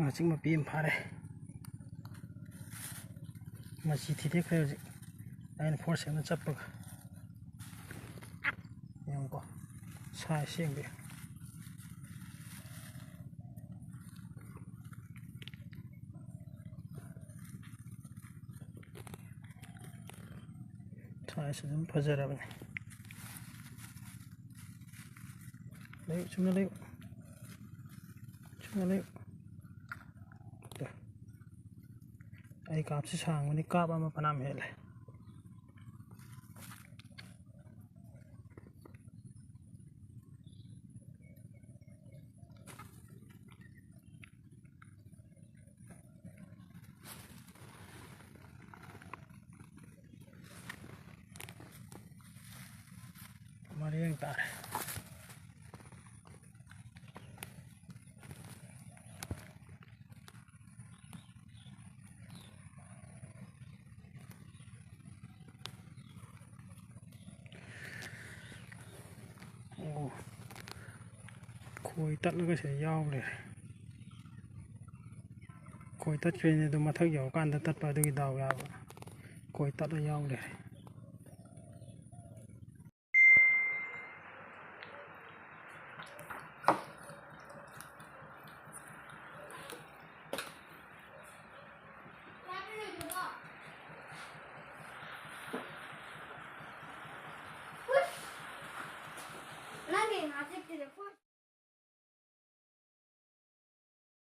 ꯉꯥꯆꯤꯛ ꯃꯄꯤ ꯑꯃ ꯐꯥꯔꯦ ꯃꯆꯤ ꯊꯤꯗꯦꯛꯈ꯭ꯔꯦ ꯍꯧꯖꯤꯛ ꯑꯩꯅ ꯐꯣꯔꯁꯦꯞꯅ ꯆꯠꯄꯒ ꯌꯦꯡꯉꯨꯀꯣ ꯁꯥꯏꯖ ꯌꯦꯡꯕꯤꯌꯨ ꯁꯥꯏꯖ ꯑꯗꯨꯝ ꯐꯖꯔꯕꯅꯤ ꯂꯩꯌꯨ ꯆꯨꯝꯅ ꯂꯩꯌꯨ ꯆꯨꯝꯅ ꯂꯩꯌꯨ ꯑꯩ ꯀꯥꯞꯁꯤ ꯁꯥꯡꯕꯅꯤ ꯀꯥꯞ ꯑꯃ ꯐꯅꯌꯥꯝ ꯍꯦꯜꯂꯦ ꯃꯔꯤꯡ ꯇꯥꯔꯦ ꯑꯣ ꯈꯣꯏ ꯇꯠꯂꯒ ꯁꯤꯗ ꯌꯥꯎ ꯂꯩꯔꯦ ꯈꯣꯏ ꯇꯠꯈ꯭ꯔꯦꯅꯦ ꯑꯗꯨ ꯃꯊꯛ ꯌꯧꯔꯀꯥꯟꯗ ꯇꯠꯄ ꯑꯗꯨꯒꯤ ꯗꯥꯎ ꯌꯥꯕ ꯈꯣꯏ ꯇꯠꯂ ꯌꯥꯎ ꯂꯩꯔꯦ